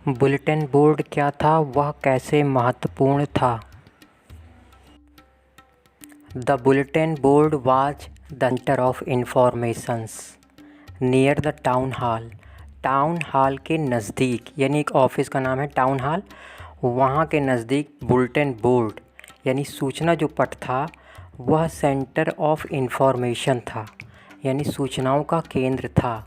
Bulletin board क्या था, वह कैसे महत्वपूर्ण था? The bulletin board was the centre of informations near the town hall. Town hall के नज़दीक, यानी एक ऑफिस का नाम है टाउन हॉल, वहाँ के नज़दीक बुलेटिन बोर्ड यानी सूचना जो पट था वह सेंटर ऑफ इंफॉर्मेशन था, यानी सूचनाओं का केंद्र था।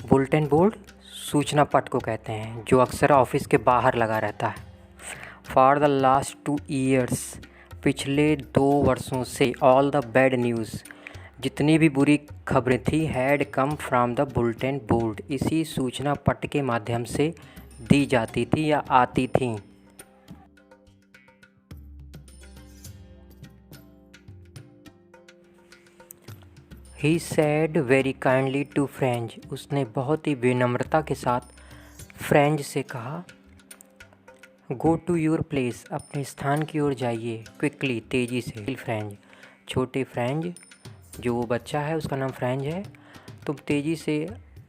बुलेटिन बोर्ड सूचना पट को कहते हैं जो अक्सर ऑफिस के बाहर लगा रहता है। फॉर द लास्ट 2 ईयर्स, पिछले 2 वर्षों से, ऑल द बैड न्यूज़, जितनी भी बुरी खबरें थी, had come from the bulletin board, इसी सूचना पट के माध्यम से दी जाती थी या आती थी। He said very kindly to French, उसने बहुत ही विनम्रता के साथ फ्रेंच से कहा, गो टू योर प्लेस, अपने स्थान की ओर जाइए, क्विकली, तेज़ी से। फ्रेंच, छोटे फ्रेंच, जो वो बच्चा है उसका नाम फ्रेंच है, तुम तेज़ी से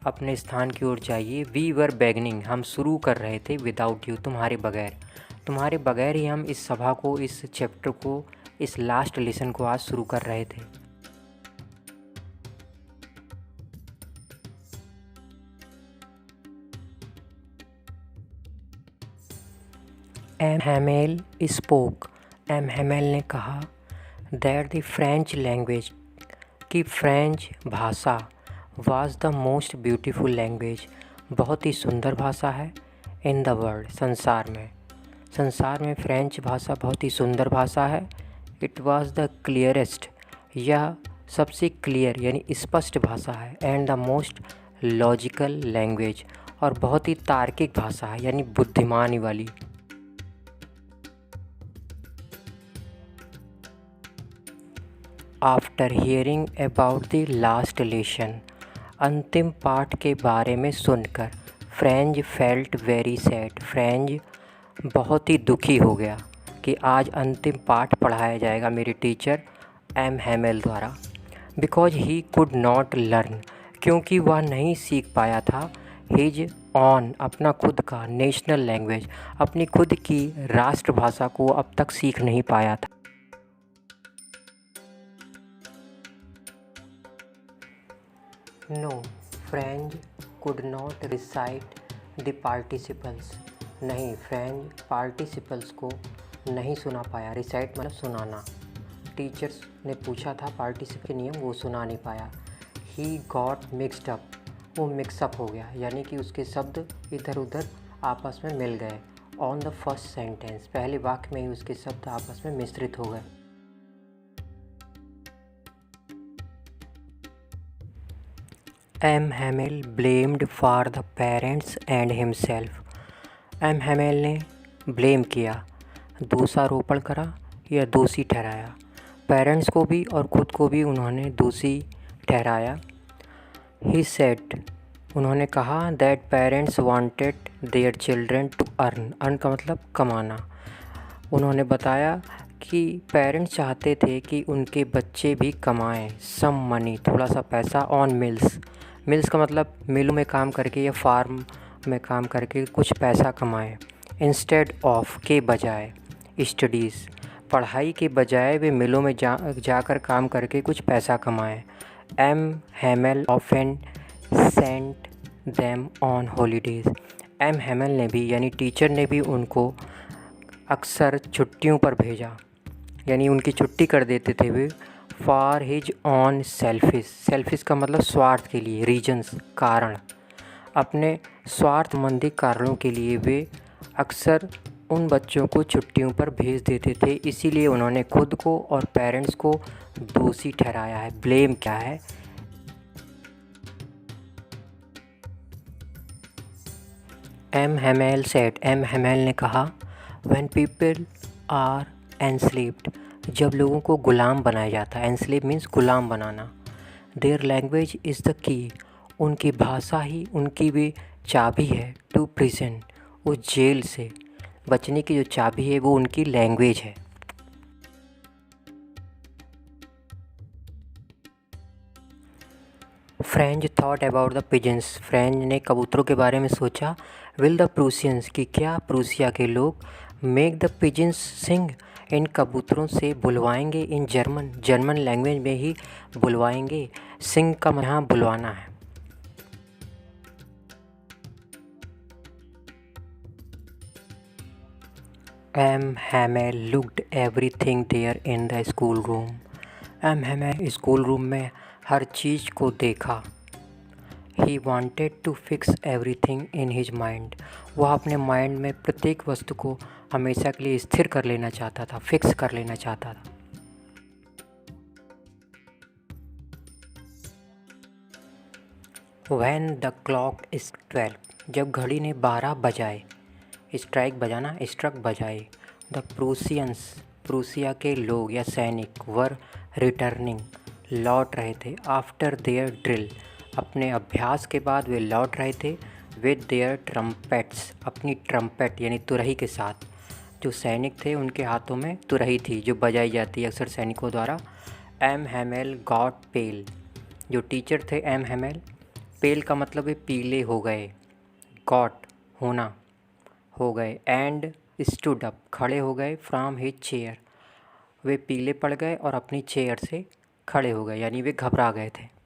अपने स्थान की ओर जाइए। वी वर बैगनिंग, हम शुरू कर रहे थे, विदाउट यू, तुम्हारे बगैर ही हम इस सभा को, इस चैप्टर को, इस लास्ट लेसन को आज शुरू कर रहे थे। M Hamel spoke, M Hamel ने कहा, दैट द फ्रेंच लैंग्वेज, कि फ्रेंच भाषा, was the most beautiful language, बहुत ही सुंदर भाषा है, इन द वर्ल्ड, संसार में फ्रेंच भाषा बहुत ही सुंदर भाषा है। इट वाज द क्लियरेस्ट, यह सबसे क्लियर यानी स्पष्ट भाषा है, and the most logical language, और बहुत ही तार्किक भाषा है यानी बुद्धिमानी वाली। After hearing about the last lesson, अंतिम पाठ के बारे में सुनकर, French felt very sad, French बहुत ही दुखी हो गया कि आज अंतिम पाठ पढ़ाया जाएगा मेरे टीचर एम हैमेल द्वारा। Because he could not learn, क्योंकि वह नहीं सीख पाया था, हिज ऑन, अपना खुद का, नेशनल लैंग्वेज, अपनी खुद की राष्ट्रभाषा को अब तक सीख नहीं पाया था। No, French could not recite the participles, नहीं, फ्रेंच पार्टिसिपल्स को नहीं सुना पाया। रिसाइट मतलब सुनाना। टीचर्स ने पूछा था पार्टिसिपल के नियम, वो सुना नहीं पाया। ही गॉट मिक्सड अप, वो मिक्सअप हो गया, यानी कि उसके शब्द इधर उधर आपस में मिल गए। ऑन द फर्स्ट सेंटेंस, पहले वाक्य में ही उसके शब्द आपस में मिश्रित हो गए। M Hamel blamed for the parents and himself, M Hamel ने ब्लेम किया, दोषारोपण करा या दोषी ठहराया, पेरेंट्स को भी और ख़ुद को भी उन्होंने दोषी ठहराया। ही सेड, उन्होंने कहा, that parents wanted their children to earn, earn का मतलब कमाना। उन्होंने बताया कि पेरेंट्स चाहते थे कि उनके बच्चे भी कमाएं, सम मनी, थोड़ा सा पैसा, ऑन मिल्स, मिल्स का मतलब मिलों में काम करके या फार्म में काम करके कुछ पैसा कमाएं। इंस्टेड ऑफ, के बजाय, स्टडीज़, पढ़ाई के बजाय वे मिलों में जाकर काम करके कुछ पैसा कमाएं। M Hamel often sent them on holidays, M Hamel ने भी यानी टीचर ने भी उनको अक्सर छुट्टियों पर भेजा, यानी उनकी छुट्टी कर देते थे वे। For his own selfish, selfish का मतलब स्वार्थ के लिए, रीजन्स, कारण, अपने स्वार्थमंदी कारणों के लिए वे अक्सर उन बच्चों को छुट्टियों पर भेज देते थे। इसीलिए उन्होंने खुद को और पेरेंट्स को दोषी ठहराया है, ब्लेम किया है। M Hamel said, M Hamel ने कहा, व्हेन पीपल आर एनस्लेव्ड, जब लोगों को गुलाम बनाया जाता है, enslave means Ghulam banana, their language is the key, उनकी भाषा ही उनकी भी चाबी है, टू प्रिजन, उस जेल से बचने की जो चाबी है वो उनकी लैंग्वेज है। French thought about the pigeons, French ने कबूतरों के बारे में सोचा। विल द प्रूसियंस कि क्या प्रूसिया के लोग मेक द पिजन्स सिंग इन कबूतरों से बुलवाएंगे इन जर्मन लैंग्वेज में ही बुलवाएंगे। सिंग का यहाँ बुलवाना है। M Hamel looked everything there in the school room. M Hamel school room में हर चीज़ को देखा। He wanted to fix everything in his mind. वह अपने माइंड में प्रत्येक वस्तु को हमेशा के लिए स्थिर कर लेना चाहता था, फिक्स कर लेना चाहता था। व्हेन द क्लॉक इज 12, जब घड़ी ने 12 बजाए, स्ट्राइक बजाना, स्ट्रक बजाए। द प्रूसियंस, प्रूसिया के लोग या सैनिक, वर रिटर्निंग, लौट रहे थे, आफ्टर देयर ड्रिल, अपने अभ्यास के बाद वे लौट रहे थे, विद देयर ट्रम्पेट्स, अपनी ट्रम्पेट यानी तुरही के साथ। जो सैनिक थे उनके हाथों में तुरही थी जो बजाई जाती है अक्सर सैनिकों द्वारा। एम हैमेल गॉट पेल, जो टीचर थे एम हैमेल, पेल का मतलब है पीले हो गए, गॉट होना, हो गए, एंड स्टूड अप, खड़े हो गए, फ्रॉम हिज चेयर, वे पीले पड़ गए और अपनी चेयर से खड़े हो गए, यानी वे घबरा गए थे।